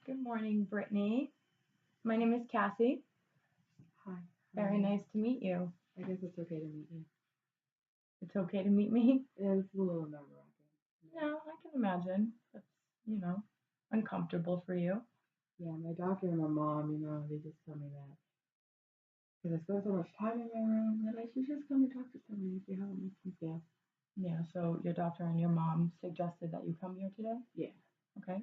Good morning, Brittany. My name is Cassie. Hi. Very nice to meet you. I guess it's okay to meet you. It's okay to meet me. Yeah, it's a little nerve-wracking. No, I can imagine. That's, uncomfortable for you. Yeah, my doctor and my mom, they just tell me that because I spend so much time in my room that I should just come and talk to somebody and see how it makes me feel. Yeah, so your doctor and your mom suggested that you come here today? Yeah. Okay.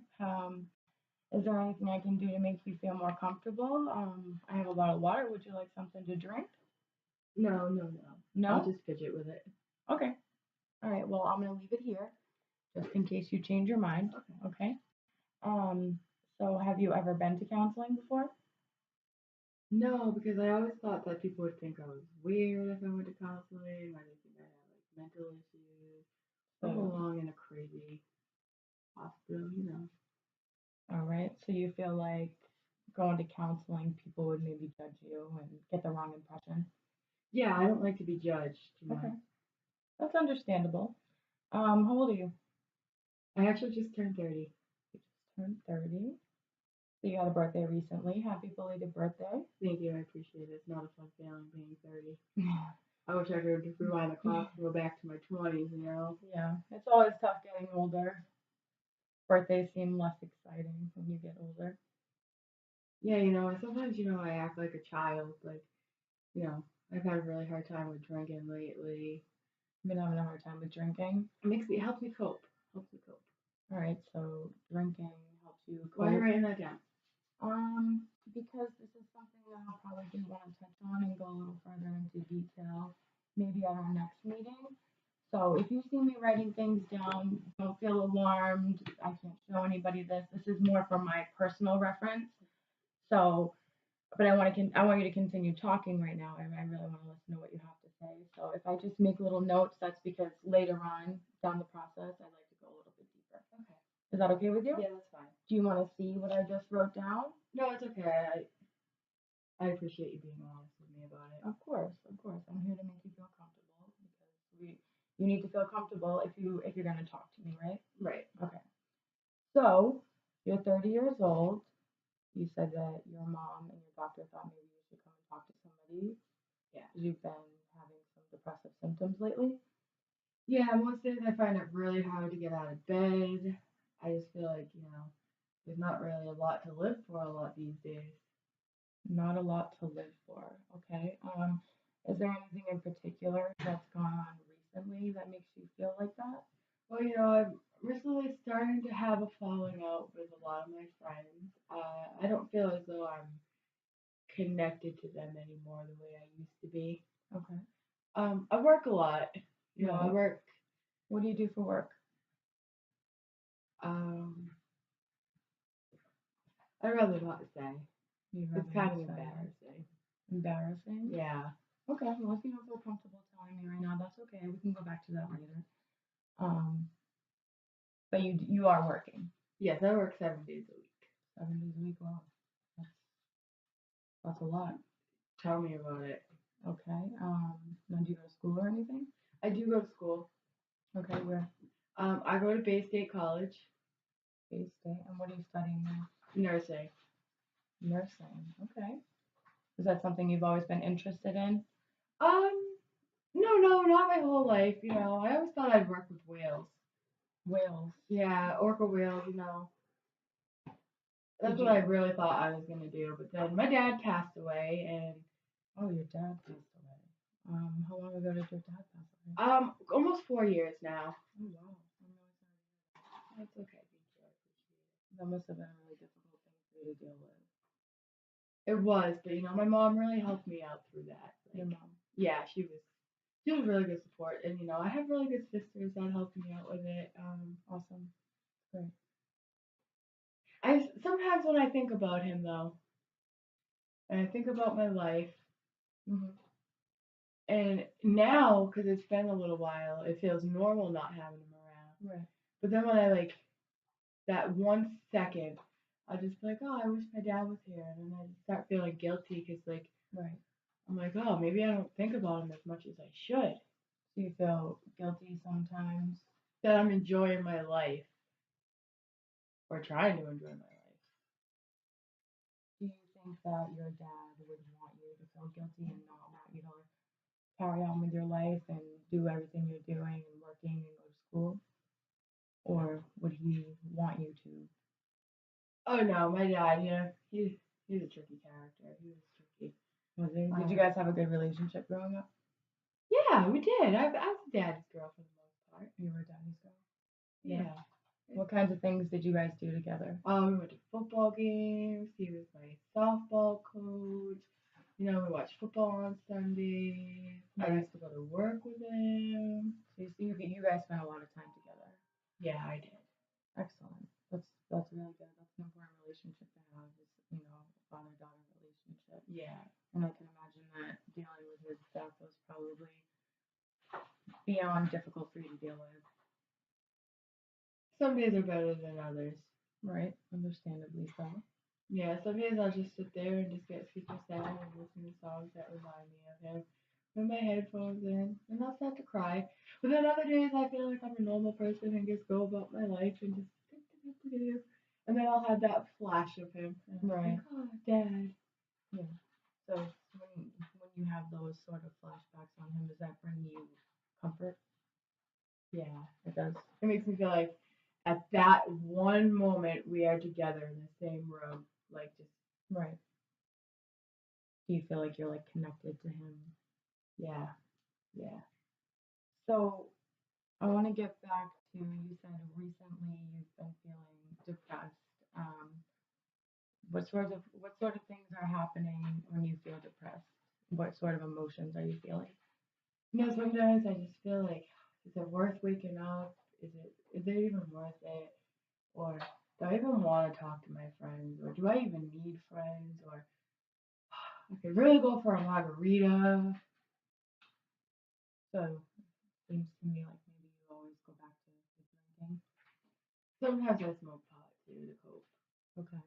Is there anything I can do to make you feel more comfortable? I have a bottle of water. Would you like something to drink? No. No? I'll just fidget with it. Okay. All right. Well, I'm gonna leave it here just in case you change your mind. Okay. Okay. So have you ever been to counseling before? No, because I always thought that people would think I was weird if I went to counseling, or they think I have like mental issues, or So, belong in a crazy hospital. all right. So you feel like going to counseling, people would maybe judge you and get the wrong impression. Yeah, I don't like to be judged. Okay. That's understandable. How old are you? I actually just turned 30. You just turned 30. So you had a birthday recently. Happy belated birthday. Thank you, I appreciate it. It's not a fun feeling being 30. I wish I could rewind the clock and go back to my 20s. Yeah, it's always tough getting older. Birthdays seem less exciting when you get older. Yeah, sometimes, I act like a child. Like, you know, I've had a really hard time with drinking lately. I've been having a hard time with drinking. It helps me cope. Helps me cope. All right, so drinking helps you Why are you cope. writing that down? Because this is something that I'll probably do want to touch on and go a little further into detail, maybe at our next meeting. So if you see me writing things down, don't feel alarmed. I can't show anybody this. This is more for my personal reference. So, but I want you to continue talking right now. I really want to listen to what you have to say. So if I just make little notes, that's because later on down the process, I'd like to go a little bit deeper. Okay. Is that okay with you? Yeah, that's fine. Do you want to see what I just wrote down? No, it's okay. I appreciate you being honest with me about it. Of course, of course. I'm here to make you feel comfortable because you need to feel comfortable if you're gonna talk to me, right? Right. Okay. So you're 30 years old. You said that your mom and your doctor thought maybe you should come and talk to somebody. Yeah. You've been having some depressive symptoms lately. Yeah, most days I find it really hard to get out of bed. I just feel like, there's not really a lot to live for a lot these days. Not a lot to live for. Okay. Is there anything in particular that's gone on recently that makes you feel like that? Well, I'm recently starting to have a falling out with a lot of my friends. I don't feel as though I'm connected to them anymore the way I used to be. Okay. I work a lot. I Right. work. What do you do for work? Um, I'd rather not say. You'd It's rather kind not of say. embarrassing. Embarrassing? Yeah. Okay, well, if you don't feel comfortable telling me right now, that's okay. We can go back to that later. Um, but you are working Yes, I work 7 days a week. 7 days a week. Wow, that's that's a lot. Tell me about it. Okay. Now do you go to school or anything? I do go to school. Okay, where? I go to Bay State College. Bay State. And what are you studying now? Nursing. Nursing. Okay. Is that something you've always been interested in? No, not my whole life. I always thought I'd work with whales. Whales. Yeah, orca whales. That's Did what I you? really thought I was gonna do. But then my dad passed away, and Oh, your dad passed away. How long ago did your dad pass away? almost 4 years now. Oh wow. I'm really sorry. That's okay. Thank you. I appreciate it. That must have been a really difficult thing for you to deal with. It was, but my mom really helped me out through that. Your mom. Yeah, she was really good support, and I have really good sisters that helped me out with it. Awesome. Great. I sometimes when I think about him though, and I think about my life, Mhm. and now because it's been a little while, it feels normal not having him around. Right. But then when I that 1 second, I'll just be like, oh, I wish my dad was here, and then I just start feeling guilty because Right. I'm like, oh, maybe I don't think about him as much as I should. So you feel guilty sometimes. That I'm enjoying my life or trying to enjoy my life. think that your dad would want you to feel guilty and not want you to carry on with your life and do everything you're doing and working and go to school? Or would he want you to? Oh no, my dad, yeah, he's a tricky character. He was tricky. Was he? Did you guys have a good relationship growing up? Yeah, we did. I was a daddy's girl for the most part. You were a daddy's girl. Yeah. What kinds of things did you guys do together? We went to football games. He was my softball coach. You know, we watched football on Sundays. I Right. used to go to work with him. So you guys spent a lot of time together. Yeah, I did. Excellent. That's really good. That's an important relationship to have. Is a father-daughter relationship. Yeah. And I can imagine that dealing with his death was probably beyond difficult for you to deal with. Some days are better than others. Right. Understandably so. Yeah, some days I'll just sit there and just get super sad and listen to songs that remind me of him. Put my headphones in and I'll start to cry. But then other days I feel like I'm a normal person and just go about my life and just and then I'll have that flash of him. And I'm Right. like, oh, Dad. Yeah. So when you have those sort of flashbacks on him, does that bring you comfort? Yeah. It does. It makes me feel like at that one moment we are together in the same room. Like just Right. Do you feel like you're like connected to him? yeah. Yeah. So I want to get back to you said recently you've been feeling depressed. What sort of things are happening when you feel depressed? What sort of emotions are you feeling? You know, sometimes I just feel like, is it worth waking up? Is it even worth it? Or do I even want to talk to my friends? Or do I even need friends? Or I could really go for a margarita. So seems to me like maybe you always go back to drinking. Sometimes I smoke pot too to cope. Okay.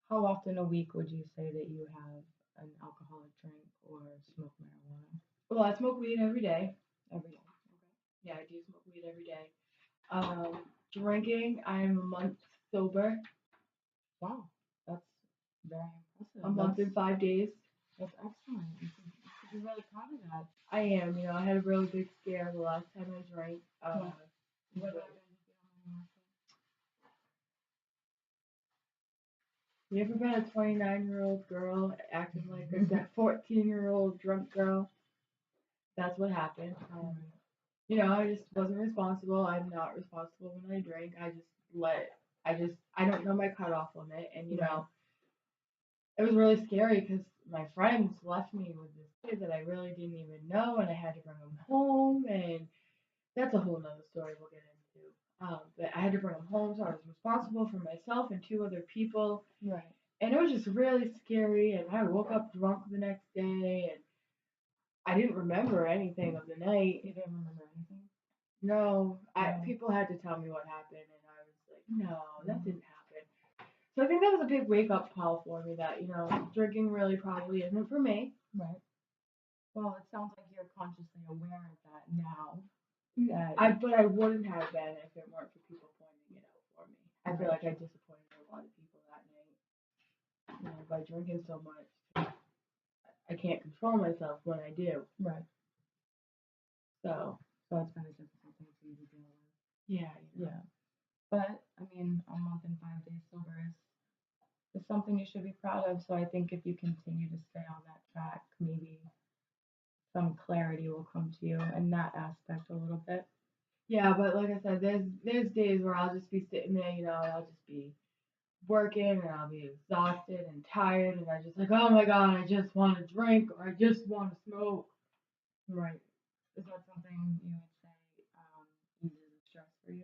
How often a week would you say that you have an alcoholic drink or smoke marijuana? Well, I smoke weed every day. Every day. Yeah, I do smoke weed every day. Drinking, I'm a month sober. Wow, that's very A impressive. month and 5 days. That's excellent. You should be really proud of that. I am. You know, I had a really big scare the last time I drank. What but- happened if you don't mind me You ever been a 29-year-old girl acting like a 14-year-old drunk girl? That's what happened. asking? You know, I just wasn't responsible. I'm not responsible when I drink. I don't know my cutoff limit. And, you know, it was really scary because my friends left me with this kid that I really didn't even know, and I had to bring him home. And that's a whole nother story we'll get into. But I had to bring him home, so I was responsible for myself and two other people. Right. And it was just really scary. And I woke up drunk the next day, and I didn't remember anything of the night. You didn't remember anything? No, No. people had to tell me what happened, and I was like, no, that didn't happen. So I think that was a big wake up call for me that, you know, drinking really probably isn't for me. Right. Well, it sounds like you're consciously aware of that now. But I wouldn't have been if it weren't for people pointing it out for me. I feel like I disappointed a lot of people that night. You know, by drinking so much, I can't control myself when I do. Right. So it's been a difficult thing for you to deal with. yeah, you know. Yeah. But I mean, a month and 5 days sober is something you should be proud of. So I think if you continue to stay on that track, maybe some clarity will come to you in that aspect a little bit. Yeah, but like I said, there's days where I'll just be sitting there, you know, and I'll just be working and I'll be exhausted and tired and I just like, oh my god, I just want to drink or I just want to smoke. Right. Is that something you would say eases the stress for you?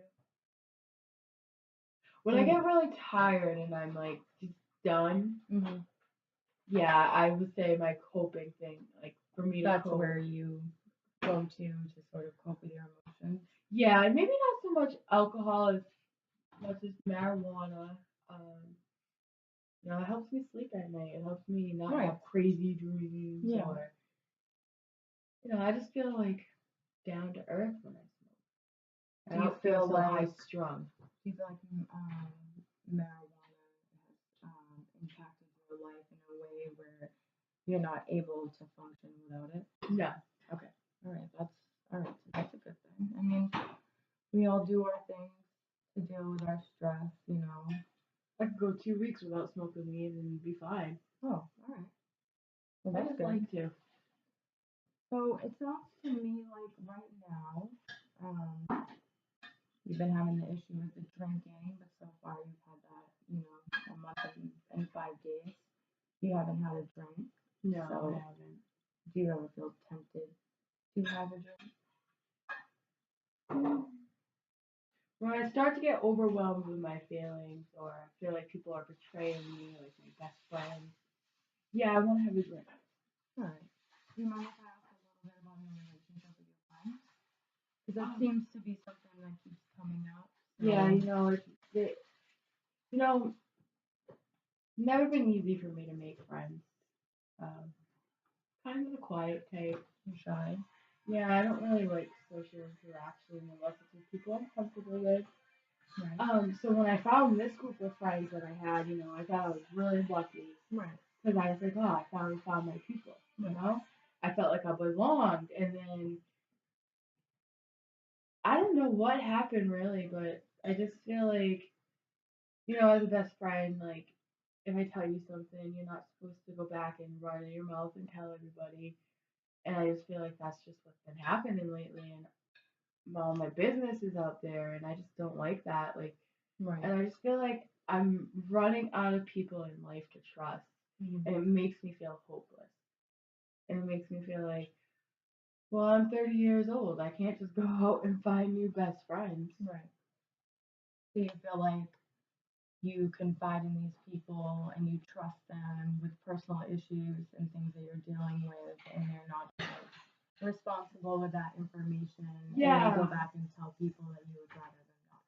When I get really tired and I'm like just done, Mm-hmm. yeah, I would say my coping thing, like for me to That's cope. where you go to sort of cope with your emotions. Yeah, and maybe not so much alcohol as much as marijuana. You know, it helps me sleep at night. It helps me not Right. have crazy dreams Yeah. or, you know, I just feel like down to earth when I smoke. Do I you don't feel feel so like high strung. do you feel like marijuana has impacted your you're not able to function without it. No. Okay. All right. That's a good thing. I mean, we all do our things to deal with our stress, you know. I could go 2 weeks without smoking weed and be fine. Oh, all right. Well, I that's just good. like to. So it sounds to me like right now, you've been having the issue with the drinking, but so far you've had that, you know, a month and 5 days. You haven't had a drink. No, So- I haven't. Do you ever feel tempted to have a drink? When I start to get overwhelmed with my feelings, or I feel like people are betraying me, like my best friend, yeah, I want to have a drink. All right. Do you mind if I ask a little bit about your relationship with your friends? Because that seems to be something that keeps coming up. So. Yeah, never been easy for me to make friends. Kind of a quiet type. You're shy. Yeah, I don't really like social interaction unless it's with people I'm comfortable with. Right. So when I found this group of friends that I had, I thought I was really lucky. Right. Because I was like, oh, I finally found my people, I felt like I belonged. And then, I don't know what happened really, but I just feel like, as a best friend, like, if I tell you something, you're not supposed to go back and run in your mouth and tell everybody. And I just feel like that's just what's been happening lately. And all my business is out there, and I just don't like that. Like, Right. and I just feel like I'm running out of people in life to trust. Mm-hmm. And it makes me feel hopeless. And it makes me feel like, well, I'm 30 years old. I can't just go out and find new best friends. Right. So you feel like you confide in these people and you trust them with personal issues and things that you're dealing with, and they're not responsible with that information. Yeah. And they go back and tell people that you would rather them not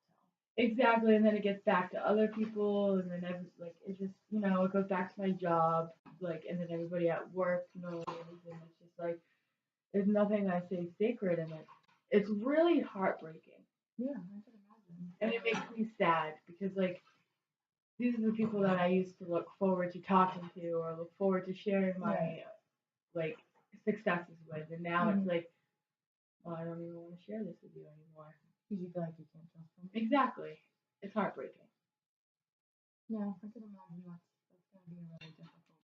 tell. Exactly, and then it gets back to other people, and then it just it goes back to my job, and then everybody at work knows everything. It's just like there's nothing I say sacred in it. It's really heartbreaking. Yeah, I can imagine. And it makes me sad because these are the people that I used to look forward to talking to or look forward to sharing my successes with, and now it's like, well, I don't even want to share this with you anymore. Because you feel like you can't trust them. Exactly. It's heartbreaking. Yeah, I can imagine that's going to be a really difficult thing.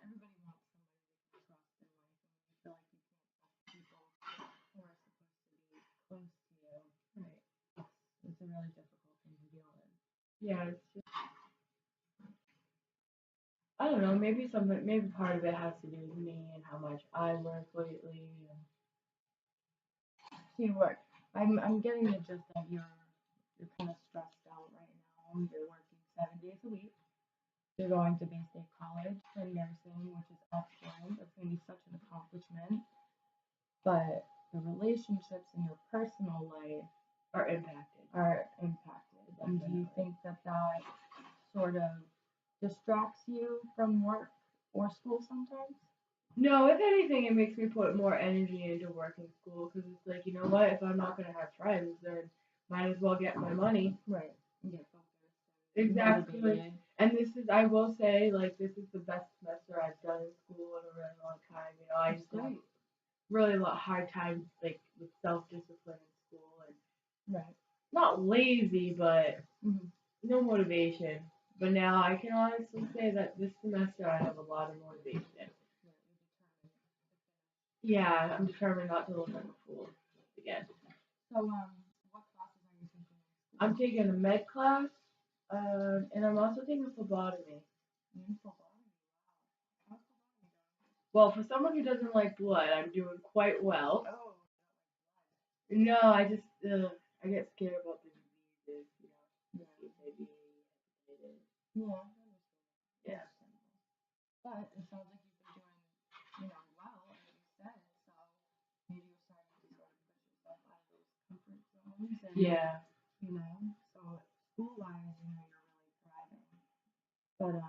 Everybody wants somebody they can trust in life, and when you feel like you can't trust people who are supposed to be close to you, Right. it's a really difficult thing to deal with. Yeah, it's just, I don't know, maybe part of it has to do with me and how much I work lately. See what I'm getting the gist that you're kind of stressed out right now. You're working 7 days a week. You're going to Bay State College for nursing, which is excellent. It's going to be such an accomplishment. But the relationships in your personal life are impacted. And do you think that sort of distracts you from work or school sometimes? No, if anything, it makes me put more energy into work and school because it's like, you know what? If I'm not going to have friends, then might as well get my money. Right. And get focused. Exactly. Motivated. And I will say, this is the best semester I've done in school in a really long time. I just have really a hard time, with self-discipline in school and right. Not lazy, but no motivation. But now I can honestly say that this semester I have a lot of motivation. Yeah, I'm determined not to look like a fool again. So, what classes are you taking? I'm taking a med class, and I'm also taking phlebotomy. Well, for someone who doesn't like blood, I'm doing quite well. Oh. No, I just I get scared about the diseases, HIV, hepatitis. Yeah. Yeah. But it sounds like you've been doing, well, like you said. So maybe you're starting to sort of push yourself out of those comfort zones. And, yeah. So school-wise, you're really thriving. But